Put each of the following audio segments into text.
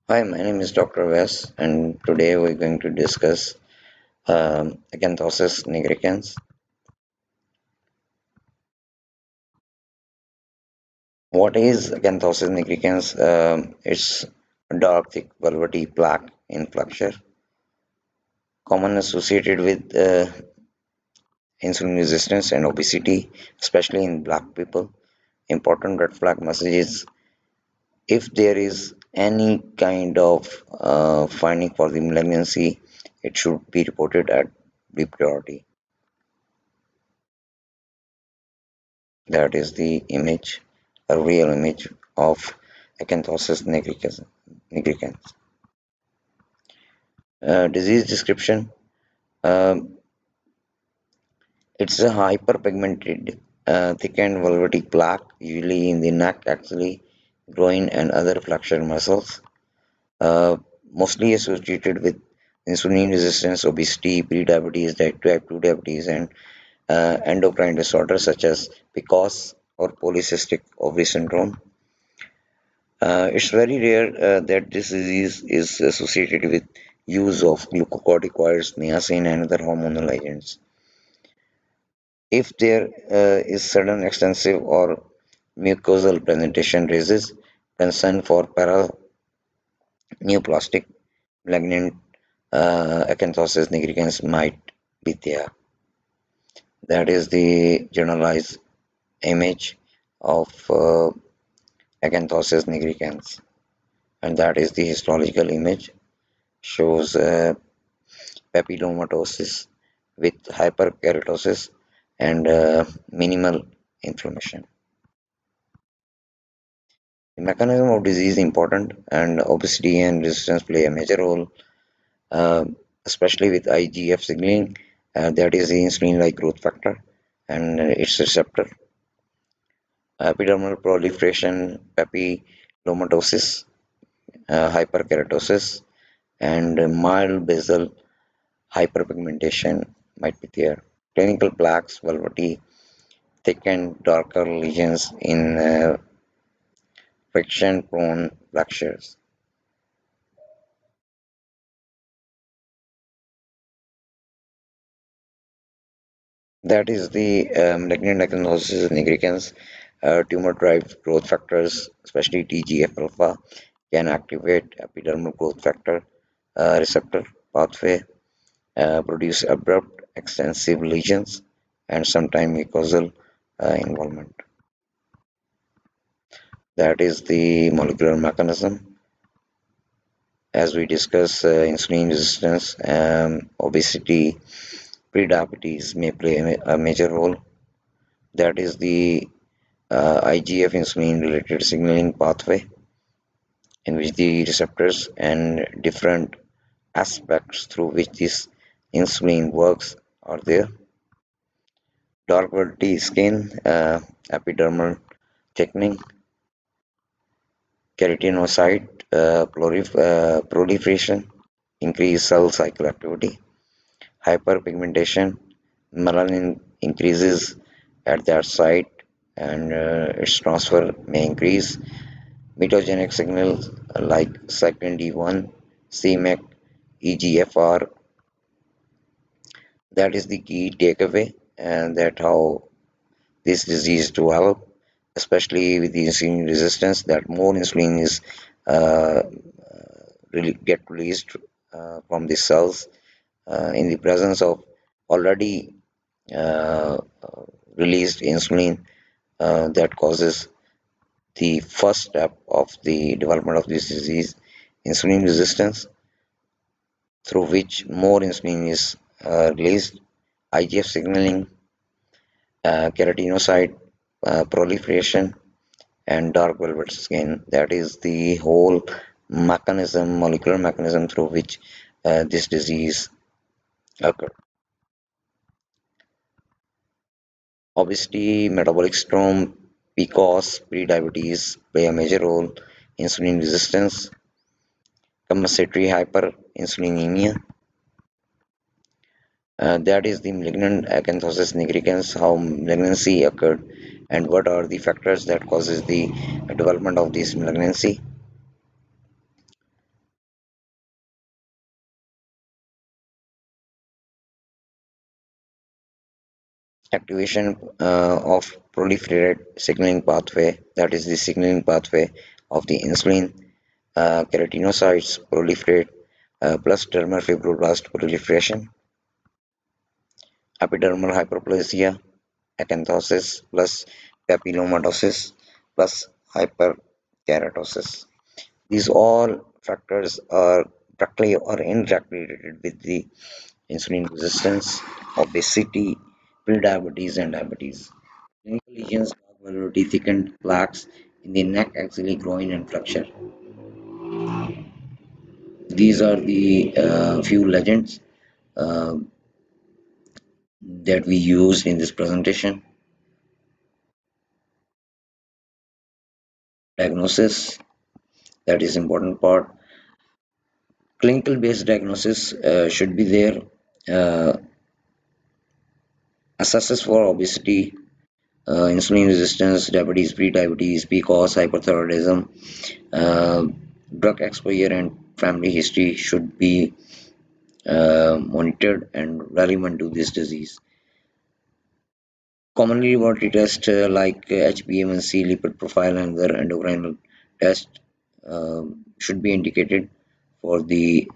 Hi, my name is Dr. Wes, and today we're going to discuss Acanthosis nigricans. What is Acanthosis nigricans? It's a dark, thick, velvety plaque in flexure, common associated with insulin resistance and obesity, especially in black people. Important red flag message is if there is any kind of finding for the malignancy, it should be reported at priority. That is the image, a real image of Acanthosis nigricans. Disease description. Um, it's a hyperpigmented, thickened velvety plaque, usually in the neck, axilla, groin, and other flexure muscles, uh, mostly associated with insulin resistance, obesity, prediabetes, type 2 diabetes, and endocrine disorders such as PCOS or polycystic ovary syndrome. It's very rare that this disease is associated with use of glucocorticoids, niacin, and other hormonal agents. If there is sudden, extensive, or mucosal presentation, raises concern for paraneoplastic malignant acanthosis nigricans might be there. That is the generalized image of acanthosis nigricans, and that is the histological image. Shows papillomatosis with hyperkeratosis and minimal inflammation. The mechanism of disease is important, and obesity and resistance play a major role, uh, especially with IGF signaling, that is the insulin-like growth factor, and its receptor. Epidermal proliferation, papillomatosis, hyperkeratosis, and mild basal hyperpigmentation might be there. Clinical plaques, velvety, thickened, darker lesions in friction-prone flexures. That is the malignant acanthosis nigricans. Tumor-derived growth factors, especially TGF-alpha, can activate epidermal growth factor receptor pathway, produce abrupt, extensive lesions, and sometimes mucosal involvement. That is the molecular mechanism. As we discuss insulin resistance, obesity, prediabetes may play a major role. That is the IGF insulin related signaling pathway in which the receptors and different aspects through which this insulin works are there. Dark velvety skin, epidermal thickening, keratinocyte proliferation, increased cell cycle activity, hyperpigmentation, melanin increases at that site and its transfer may increase. Mitogenic signals like cyclin D1, CMAC, EGFR, that is the key takeaway, and that how this disease develop, especially with the insulin resistance, that more insulin is uh, really get released from the cells in the presence of already uh, released insulin that causes the first step of the development of this disease, insulin resistance, through which more insulin is released, IGF signaling, keratinocyte proliferation, and dark velvet skin. That is the whole mechanism, molecular mechanism through which this disease occurs. Obesity, metabolic syndrome, PCOS, prediabetes play a major role. Insulin resistance, compensatory hyperinsulinemia, that is the malignant acanthosis nigricans, how malignancy occurred, and what are the factors that causes the development of this malignancy. activation of proliferate signaling pathway, that is the signaling pathway of the insulin, keratinocytes proliferate, plus dermal fibroblast proliferation, epidermal hyperplasia, acanthosis plus papillomatosis plus hyperkeratosis. These all factors are directly or indirectly related with the insulin resistance, obesity, prediabetes, and diabetes. Clinical lesions, dark velvety thickened plaques in the neck, axilla, groin, and flexure. These are the few legends uh, that we used in this presentation. Diagnosis, that is important part. Clinical based diagnosis should be there. Uh, Assesses for obesity, insulin resistance, diabetes, prediabetes, PCOS, hyperthyroidism, uh, drug exposure, and family history should be monitored and relevant to this disease. Commonly laboratory tests like HbA1c, lipid profile, and other endocrine tests should be indicated for the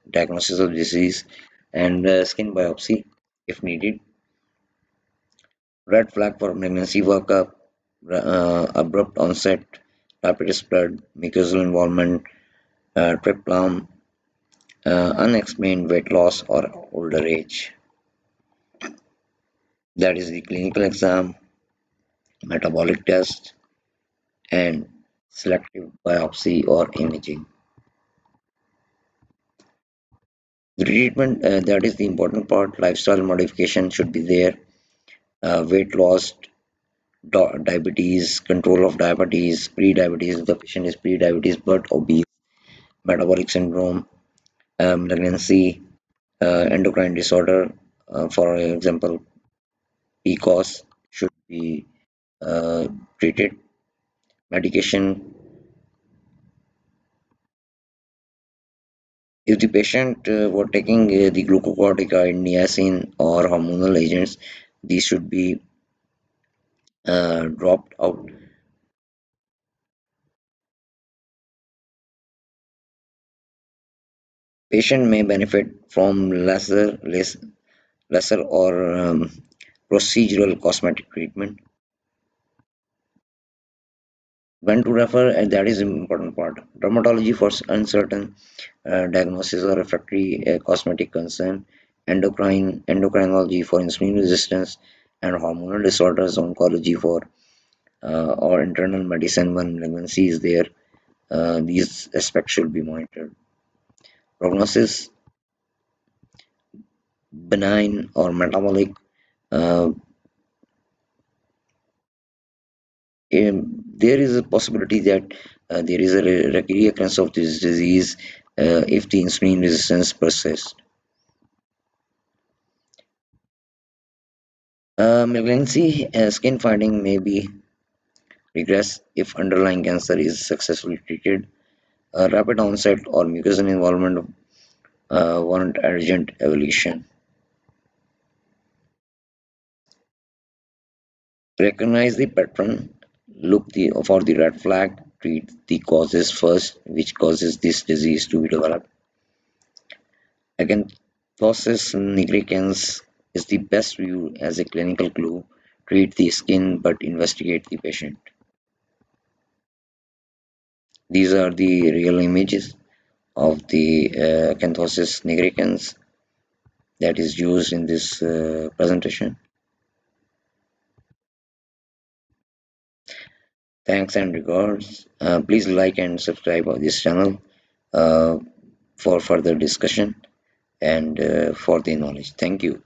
diagnosis of disease, and skin biopsy if needed. Red flag for malignancy workup, abrupt onset, rapid spread, mucosal involvement, trip plum, unexplained weight loss or older age. That is the clinical exam, metabolic test, and selective biopsy or imaging. The treatment, that is the important part, lifestyle modification should be there, weight loss, diabetes, control of diabetes, pre-diabetes, the patient is pre-diabetes but obese, metabolic syndrome, malignancy, endocrine disorder, for example, PCOS should be uh, treated. Medication, if the patient were taking the glucocorticoid, niacin, or hormonal agents, these should be dropped out. Patient may benefit from lesser or procedural cosmetic treatment. When to refer, that is important part. Dermatology for uncertain diagnosis or refractory cosmetic concern. Endocrinology for insulin resistance and hormonal disorders. Oncology for or internal medicine when malignancy is there. These aspects should be monitored. Prognosis, benign or metabolic. Uh, there is a possibility that there is a recurrence of this disease if the insulin resistance persists. Malignancy skin finding may be regress if underlying cancer is successfully treated. Rapid onset or mucosal involvement warrant urgent evaluation. Recognize the pattern, for the red flag, treat the causes first, which causes this disease to be developed. Acanthosis nigricans is the best view as a clinical clue. Treat the skin but investigate the patient. These are the real images of the Acanthosis nigricans that is used in this presentation. Thanks and regards. Please like and subscribe on this channel uh, for further discussion and for the knowledge. Thank you.